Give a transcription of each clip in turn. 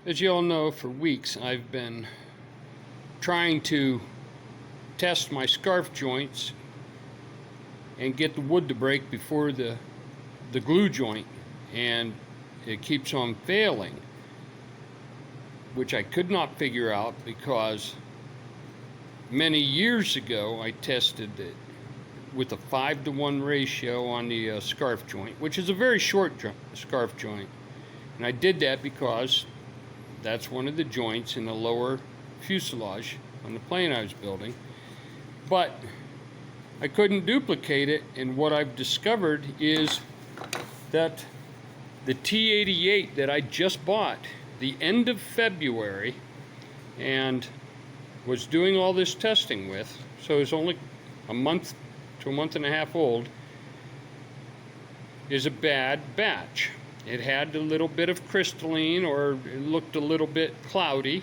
As you all know, for weeks I've been trying to test my scarf joints and get the wood to break before the glue joint, and it keeps on failing, which I could not figure out because many years ago I tested it with a 5-to-1 ratio on the scarf joint, which is a very short scarf joint, and I did that because that's one of the joints in the lower fuselage on the plane I was building. But I couldn't duplicate it, and what I've discovered is that the T88 that I just bought the end of February and was doing all this testing with, so it's only a month to a month and a half old, is a bad batch. It had a little bit of crystalline, or it looked a little bit cloudy,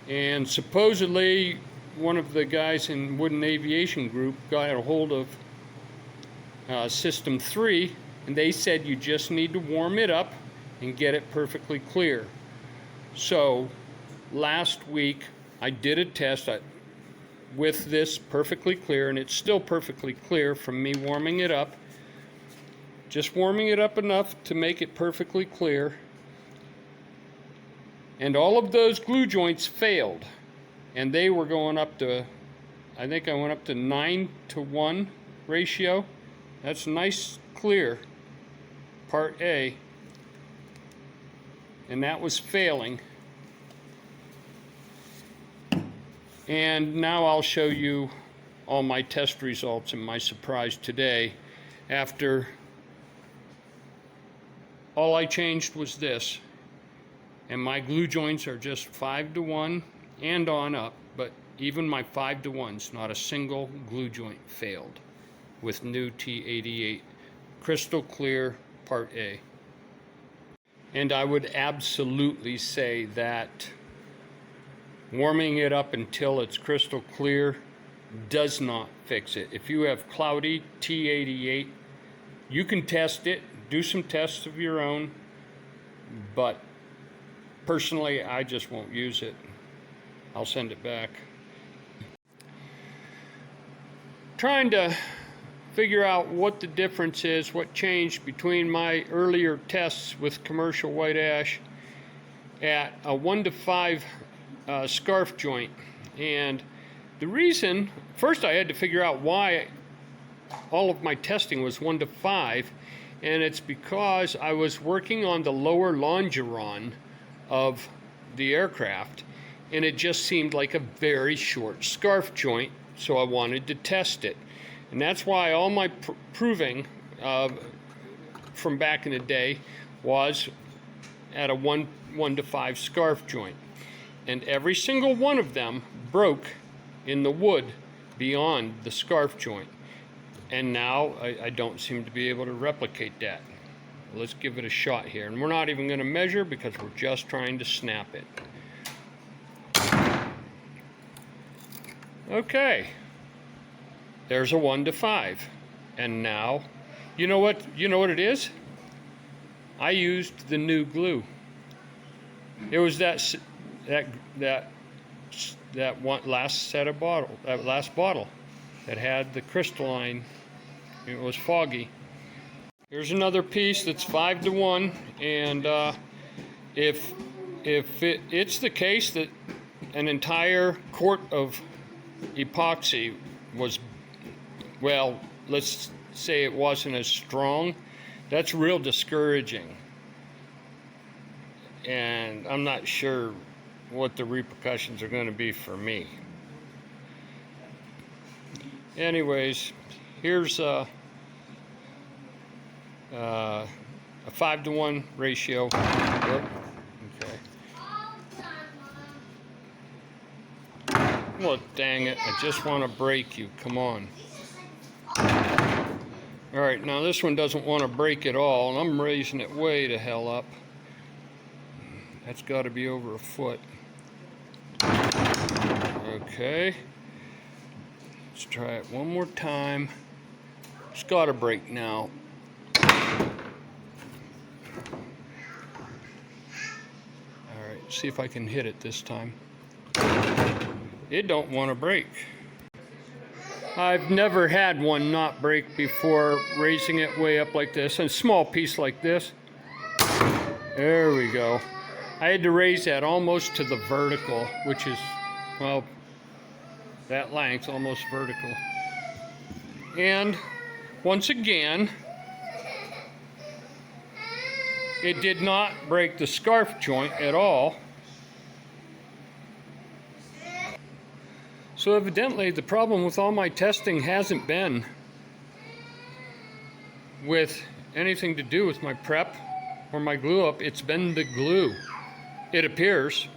and supposedly one of the guys in Wooden Aviation Group got a hold of System 3, and they said you just need to warm it up and get it perfectly clear. So last week I did a test with this perfectly clear, and it's still perfectly clear from me warming it up. Just warming it up enough to make it perfectly clear. And all of those glue joints failed. And they were going up to, I think I went up to 9-to-1 ratio. That's nice clear, part A. And that was failing. And now I'll show you all my test results and my surprise today after all I changed was this, and my glue joints are just 5-to-1 and on up, but even my 5-to-1s, not a single glue joint failed with new T88 crystal clear part A. And I would absolutely say that warming it up until it's crystal clear does not fix it. If you have cloudy T88, you can test it, do some tests of your own, but personally I just won't use it. I'll send it back. Trying to figure out what the difference is, what changed between my earlier tests with commercial white ash at a 1-to-5 scarf joint. And the reason, first I had to figure out why all of my testing was 1-to-5, and it's because I was working on the lower longeron of the aircraft, and it just seemed like a very short scarf joint, so I wanted to test it. And that's why all my proving from back in the day was at a 1-to-5 scarf joint. And every single one of them broke in the wood beyond the scarf joint. And now I don't seem to be able to replicate that. Let's give it a shot here. And we're not even going to measure because we're just trying to snap it. Okay. There's a 1-to-5. And now, you know what it is? I used the new glue. It was that one last bottle that had the crystalline. It was foggy. Here's another piece that's 5-to-1, and if it's the case that an entire quart of epoxy was, well, let's say it wasn't as strong, that's real discouraging. And I'm not sure what the repercussions are going to be for me. Anyways, here's a 5-to-1 ratio. Yep. Okay. Well, dang it, I just want to break you. Come on. Alright, now this one doesn't want to break at all, and I'm raising it way the hell up. That's got to be over a foot. Okay. Let's try it one more time. It's got to break now. see if I can hit it this time. It don't want to break. I've never had one not break before, raising it way up like this. A small piece like this. There we go. I had to raise that almost to the vertical, which is, well, that length, almost vertical. And once again, it did not break the scarf joint at all. So evidently the problem with all my testing hasn't been with anything to do with my prep or my glue up. It's been the glue, it appears.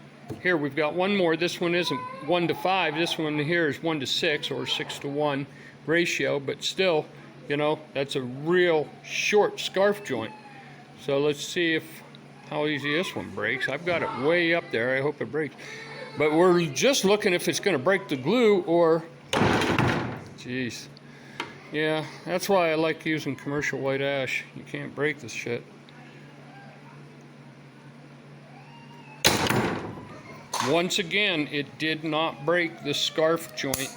Here we've got one more. This one isn't 1 to 5. This one here is 1 to 6 or 6 to 1 ratio, but still, you know, that's a real short scarf joint. So let's see how easy this one breaks. I've got it way up there. I hope it breaks. But we're just looking if it's going to break the glue or... Jeez. Yeah, that's why I like using commercial white ash. You can't break this shit. Once again, it did not break the scarf joint.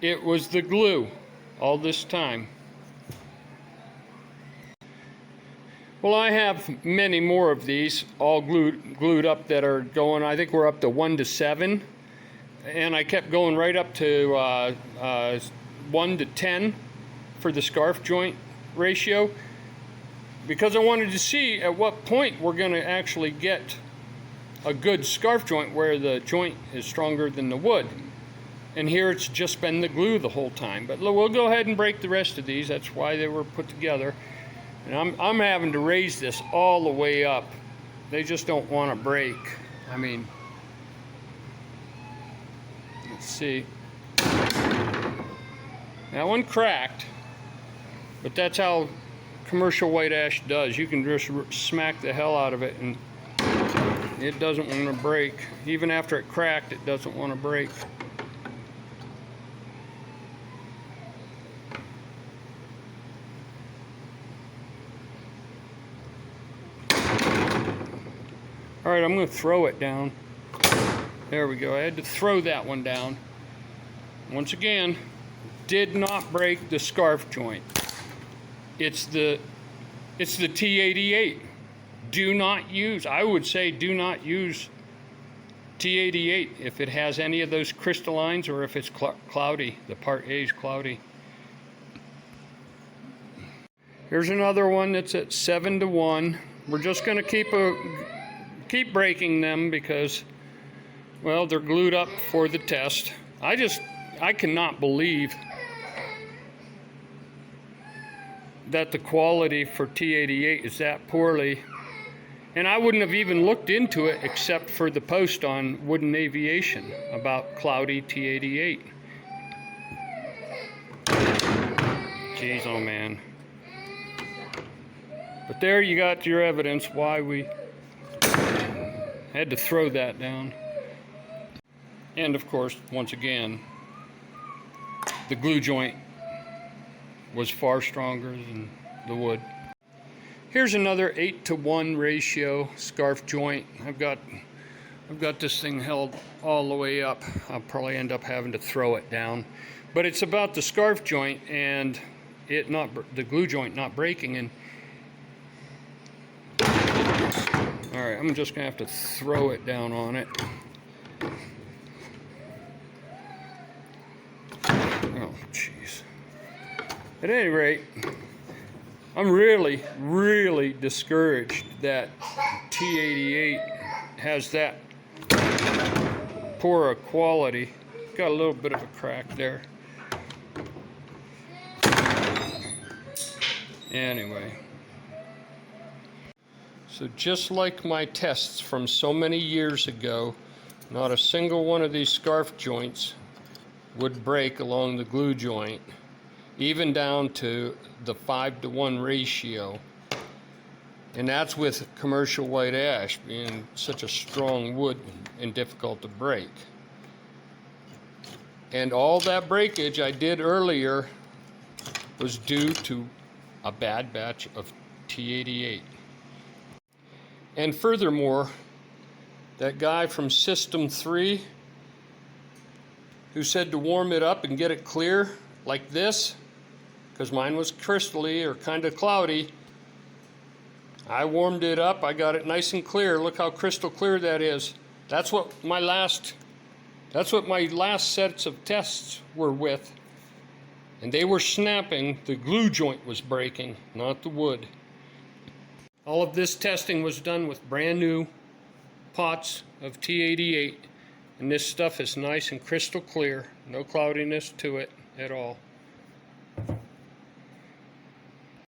It was the glue all this time. Well, I have many more of these all glued up that are going, I think we're up to 1 to 7. And I kept going right up to 1 to 10 for the scarf joint ratio, because I wanted to see at what point we're going to actually get a good scarf joint where the joint is stronger than the wood. And here it's just been the glue the whole time. But we'll go ahead and break the rest of these. That's why they were put together. And I'm having to raise this all the way up. They just don't want to break. I mean, let's see. That one cracked, but that's how commercial white ash does. You can just smack the hell out of it and it doesn't want to break. Even after it cracked, it doesn't want to break. All right, I'm going to throw it down. There we go. I had to throw that one down. Once again, did not break the scarf joint. It's the T88. Do not use, I would say do not use T88 if it has any of those crystallines or if it's cloudy. The part A is cloudy. Here's another one that's at 7 to 1. We're just going to keep breaking them because, well, they're glued up for the test. I cannot believe that the quality for T88 is that poorly. And I wouldn't have even looked into it except for the post on Wooden Aviation about cloudy T88. Jeez, oh man. But there you got your evidence why we had to throw that down. And of course, once again, the glue joint was far stronger than the wood. Here's another 8 to 1 ratio scarf joint. I've got this thing held all the way up. I'll probably end up having to throw it down. But it's about the scarf joint and the glue joint not breaking. And all right, I'm just gonna have to throw it down on it. Oh, jeez. At any rate, I'm really, really discouraged that T88 has that poor a quality. Got a little bit of a crack there. Anyway. So just like my tests from so many years ago, not a single one of these scarf joints would break along the glue joint, even down to the 5 to 1 ratio. And that's with commercial white ash being such a strong wood and difficult to break. And all that breakage I did earlier was due to a bad batch of T88. And furthermore, that guy from System 3 who said to warm it up and get it clear like this, because mine was crystally or kind of cloudy, I warmed it up, I got it nice and clear. Look how crystal clear that is. That's what my last sets of tests were with. And they were snapping, the glue joint was breaking, not the wood. All of this testing was done with brand new pots of T88, and this stuff is nice and crystal clear, no cloudiness to it at all.